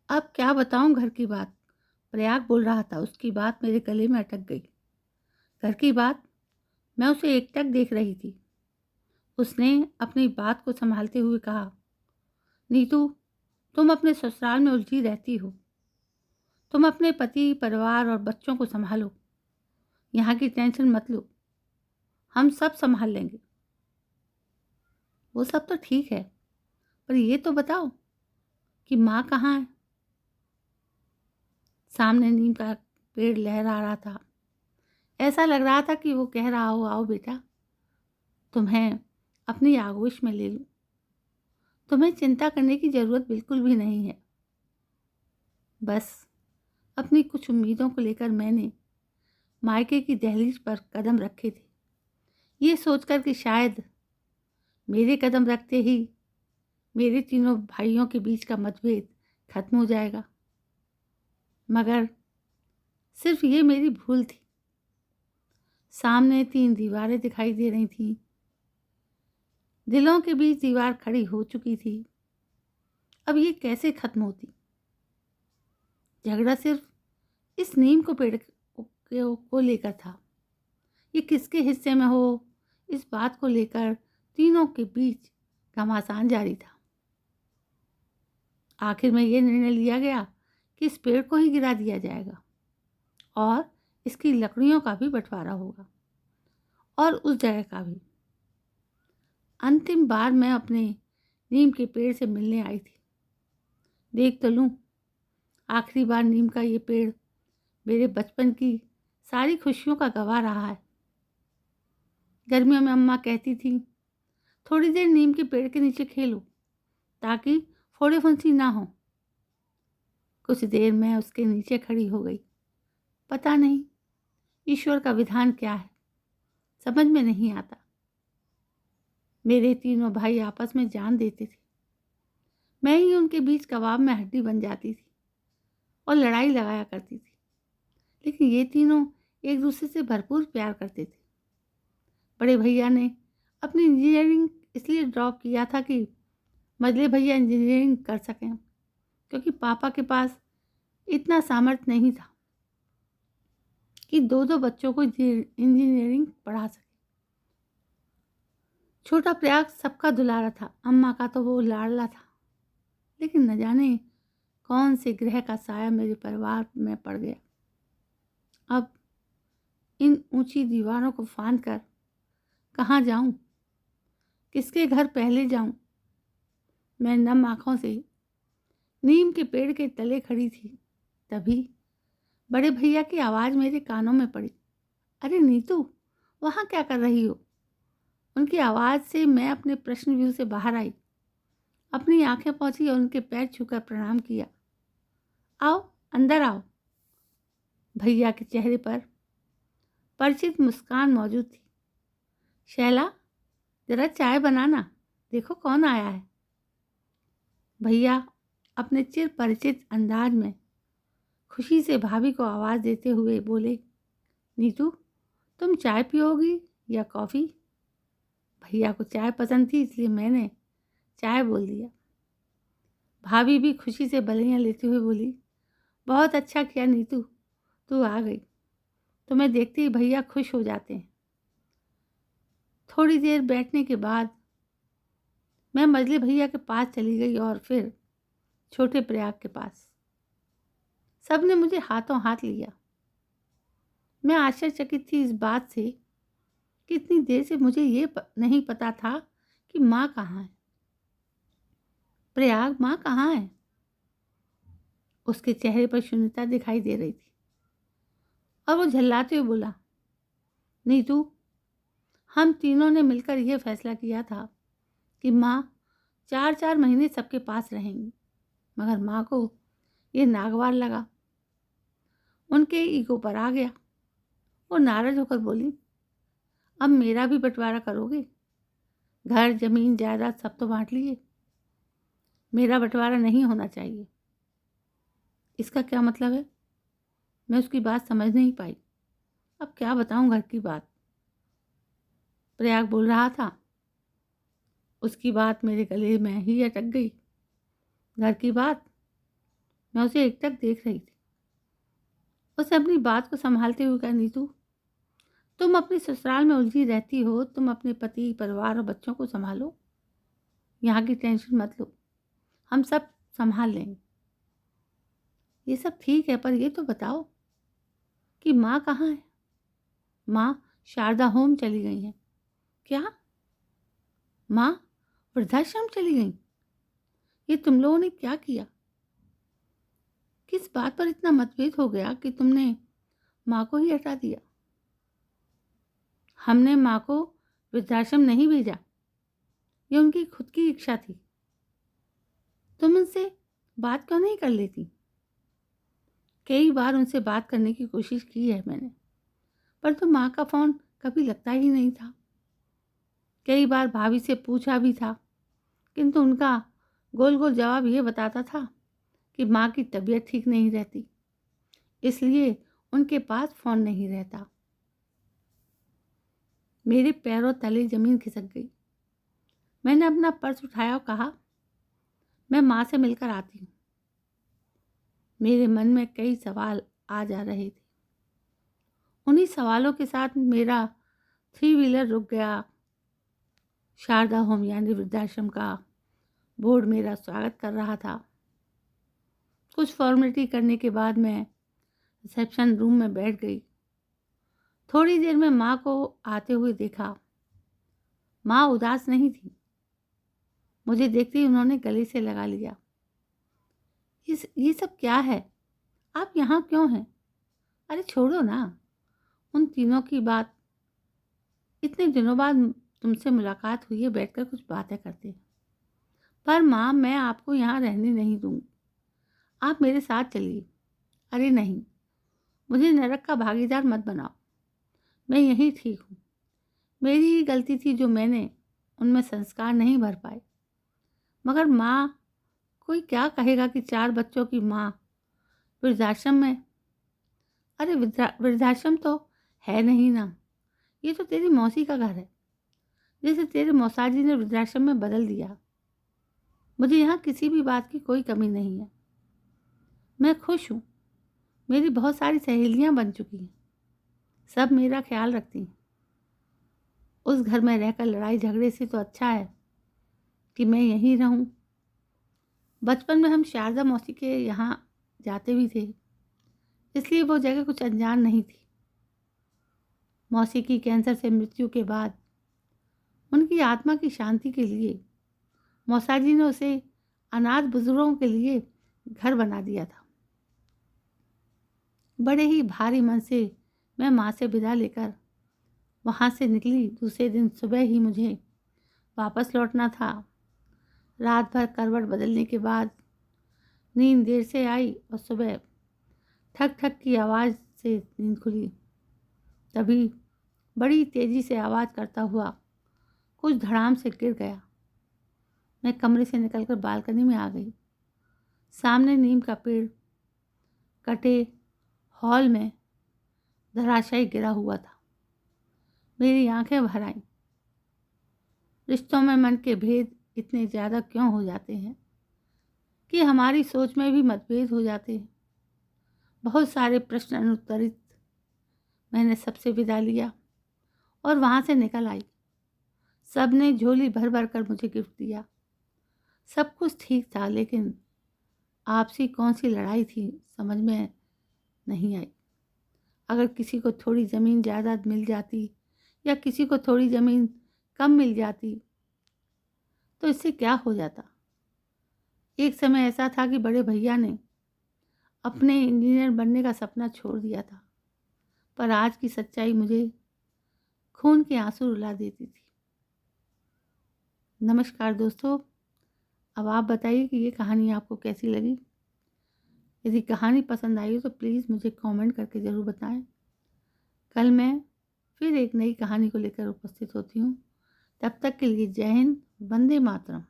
अब क्या बताऊं घर की बात। प्रयाग बोल रहा था, उसकी बात मेरे गले में अटक गई। घर की बात। मैं उसे एकटक देख रही थी। उसने अपनी बात को संभालते हुए कहा, नीतू, तुम अपने ससुराल में उलझी रहती हो। तुम अपने पति, परिवार और बच्चों को संभालो। यहाँ की टेंशन मत लो, हम सब संभाल लेंगे। वो सब तो ठीक है, पर ये तो बताओ कि माँ कहाँ है। सामने नीम का पेड़ लहरा रहा था। ऐसा लग रहा था कि वो कह रहा हो, आओ बेटा, तुम्हें अपनी आगोश में ले लूं। तुम्हें चिंता करने की जरूरत बिल्कुल भी नहीं है। बस अपनी कुछ उम्मीदों को लेकर मैंने मायके की दहलीज पर कदम रखे थे, ये सोचकर कि शायद मेरे कदम रखते ही मेरे तीनों भाइयों के बीच का मतभेद खत्म हो जाएगा। मगर सिर्फ ये मेरी भूल थी। सामने 3 दीवारें दिखाई दे रही थीं। दिलों के बीच दीवार खड़ी हो चुकी थी। अब ये कैसे खत्म होती। झगड़ा सिर्फ इस नीम को पेड़ को लेकर था। ये किसके हिस्से में हो, इस बात को लेकर तीनों के बीच घमासान जारी था। आखिर में ये निर्णय लिया गया कि इस पेड़ को ही गिरा दिया जाएगा और इसकी लकड़ियों का भी बंटवारा होगा, और उस जगह का भी। अंतिम बार मैं अपने नीम के पेड़ से मिलने आई थी। देख तो लूं, आखिरी बार नीम का ये पेड़ मेरे बचपन की सारी खुशियों का गवाह रहा है। गर्मियों में अम्मा कहती थी, थोड़ी देर नीम के पेड़ के नीचे खेलो ताकि फोड़े फुंसी ना हो। कुछ देर मैं उसके नीचे खड़ी हो गई। पता नहीं ईश्वर का विधान क्या है, समझ में नहीं आता। मेरे तीनों भाई आपस में जान देते थे। मैं ही उनके बीच कबाब में हड्डी बन जाती थी और लड़ाई लगाया करती थी। लेकिन ये तीनों एक दूसरे से भरपूर प्यार करते थे। बड़े भैया ने अपनी इंजीनियरिंग इसलिए ड्रॉप किया था कि मझले भैया इंजीनियरिंग कर सकें, क्योंकि पापा के पास इतना सामर्थ्य नहीं था कि दो दो बच्चों को इंजीनियरिंग पढ़ा सके। छोटा प्रयाग सबका दुलारा था, अम्मा का तो वो लाडला था। लेकिन न जाने कौन से ग्रह का साया मेरे परिवार में पड़ गया। अब इन ऊंची दीवारों को फांद कर कहाँ जाऊं, किसके घर पहले जाऊं। मैं नम आंखों से नीम के पेड़ के तले खड़ी थी। तभी बड़े भैया की आवाज़ मेरे कानों में पड़ी, अरे नीतू, वहाँ क्या कर रही हो। उनकी आवाज़ से मैं अपने प्रश्न व्यू से बाहर आई। अपनी आंखें पहुंची और उनके पैर छूकर प्रणाम किया। आओ, अंदर आओ। भैया के चेहरे पर परिचित मुस्कान मौजूद थी। शैला, जरा चाय बनाना, देखो कौन आया है। भैया अपने चिर परिचित अंदाज में खुशी से भाभी को आवाज़ देते हुए बोले, नीतू, तुम चाय पियोगी या कॉफ़ी। भैया को चाय पसंद थी, इसलिए मैंने चाय बोल दिया। भाभी भी खुशी से बलियां लेते हुए बोली, बहुत अच्छा किया नीतू, तू आ गई। तुम्हें देखते ही भैया खुश हो जाते हैं। थोड़ी देर बैठने के बाद मैं मजले भैया के पास चली गई और फिर छोटे प्रयाग के पास। सबने मुझे हाथों हाथ लिया। मैं आश्चर्यचकित थी इस बात से कि इतनी देर से मुझे ये नहीं पता था कि माँ कहाँ है। प्रयाग, माँ कहाँ है। उसके चेहरे पर शून्यता दिखाई दे रही थी और वो झल्लाते हुए बोला, नीतू, हम तीनों ने मिलकर यह फैसला किया था कि माँ 4-4 महीने सबके पास रहेंगी। मगर माँ को ये नागवार लगा, उनके ईगो पर आ गया। वो नाराज होकर बोली, अब मेरा भी बंटवारा करोगे। घर, जमीन, जायदाद सब तो बांट लिए, मेरा बंटवारा नहीं होना चाहिए। इसका क्या मतलब है। मैं उसकी बात समझ नहीं पाई। अब क्या बताऊं घर की बात। प्रयाग बोल रहा था, उसकी बात मेरे गले में ही अटक गई। घर की बात। मैं उसे एकटक देख रही थी। उसने अपनी बात को संभालते हुए कहा, नीतू, तुम अपने ससुराल में उलझी रहती हो, तुम अपने पति, परिवार और बच्चों को संभालो, यहाँ की टेंशन मत लो, हम सब संभाल लेंगे। ये सब ठीक है, पर ये तो बताओ कि माँ कहाँ है? माँ शारदा होम चली गई हैं। क्या? माँ वृद्धाश्रम चली गई? ये तुम लोगों ने क्या किया? किस बात पर इतना मतभेद हो गया कि तुमने माँ को ही हटा दिया? हमने माँ को वृद्धाश्रम नहीं भेजा, ये उनकी खुद की इच्छा थी। तुम उनसे बात क्यों नहीं कर लेती? कई बार उनसे बात करने की कोशिश की है मैंने, पर तो माँ का फ़ोन कभी लगता ही नहीं था। कई बार भाभी से पूछा भी था, किंतु उनका गोल गोल जवाब ये बताता था कि माँ की तबीयत ठीक नहीं रहती, इसलिए उनके पास फ़ोन नहीं रहता। मेरे पैरों तले ज़मीन खिसक गई। मैंने अपना पर्स उठाया और कहा, मैं माँ से मिलकर आती हूँ। मेरे मन में कई सवाल आ जा रहे थे। उन्हीं सवालों के साथ मेरा 3 व्हीलर रुक गया। शारदा होम यानी वृद्धाश्रम का बोर्ड मेरा स्वागत कर रहा था। कुछ फॉर्मेलिटी करने के बाद मैं रिसेप्शन रूम में बैठ गई। थोड़ी देर में माँ को आते हुए देखा। माँ उदास नहीं थी। मुझे देखते ही उन्होंने गले से लगा लिया। ये सब क्या है? आप यहाँ क्यों हैं? अरे छोड़ो ना, उन तीनों की बात। इतने दिनों बाद तुमसे मुलाकात हुई है, बैठकर कुछ बातें करते हैं। पर माँ, मैं आपको यहाँ रहने नहीं दूँगी, आप मेरे साथ चलिए। अरे नहीं, मुझे नरक का भागीदार मत बनाओ, मैं यहीं ठीक हूँ। मेरी ही गलती थी जो मैंने उनमें संस्कार नहीं भर पाए। मगर माँ, कोई क्या कहेगा कि 4 बच्चों की माँ वृद्धाश्रम में। अरे वृद्धाश्रम तो है नहीं ना, ये तो तेरी मौसी का घर है, जैसे तेरे मौसाजी ने वृद्धाश्रम में बदल दिया। मुझे यहाँ किसी भी बात की कोई कमी नहीं है। मैं खुश हूँ। मेरी बहुत सारी सहेलियाँ बन चुकी हैं, सब मेरा ख्याल रखती हैं। उस घर में रहकर लड़ाई झगड़े से तो अच्छा है कि मैं यहीं रहूं। बचपन में हम शारदा मौसी के यहाँ जाते भी थे, इसलिए वो जगह कुछ अनजान नहीं थी। मौसी की कैंसर से मृत्यु के बाद उनकी आत्मा की शांति के लिए मौसाजी ने उसे अनाथ बुजुर्गों के लिए घर बना दिया था। बड़े ही भारी मन से मैं माँ से विदा लेकर वहाँ से निकली। दूसरे दिन सुबह ही मुझे वापस लौटना था। रात भर करवट बदलने के बाद नींद देर से आई और सुबह ठक ठक की आवाज़ से नींद खुली। तभी बड़ी तेज़ी से आवाज़ करता हुआ कुछ धड़ाम से गिर गया। मैं कमरे से निकलकर बालकनी में आ गई। सामने नीम का पेड़ कटे हॉल में धराशायी गिरा हुआ था। मेरी आंखें भर आईं। रिश्तों में मन के भेद इतने ज़्यादा क्यों हो जाते हैं कि हमारी सोच में भी मतभेद हो जाते हैं। बहुत सारे प्रश्न अनुत्तरित मैंने सबसे विदा लिया और वहाँ से निकल आई। सब ने झोली भर भर कर मुझे गिफ्ट दिया। सब कुछ ठीक था, लेकिन आपसी कौन सी लड़ाई थी समझ में नहीं आई। अगर किसी को थोड़ी ज़मीन जायदाद मिल जाती या किसी को थोड़ी ज़मीन कम मिल जाती तो इससे क्या हो जाता। एक समय ऐसा था कि बड़े भैया ने अपने इंजीनियर बनने का सपना छोड़ दिया था, पर आज की सच्चाई मुझे खून के आंसू रुला देती थी। नमस्कार दोस्तों, अब आप बताइए कि ये कहानी आपको कैसी लगी। यदि कहानी पसंद आई हो तो प्लीज़ मुझे कमेंट करके ज़रूर बताएं। कल मैं फिर एक नई कहानी को लेकर उपस्थित होती हूँ। तब तक के लिए जय हिंद, वंदे मातरम।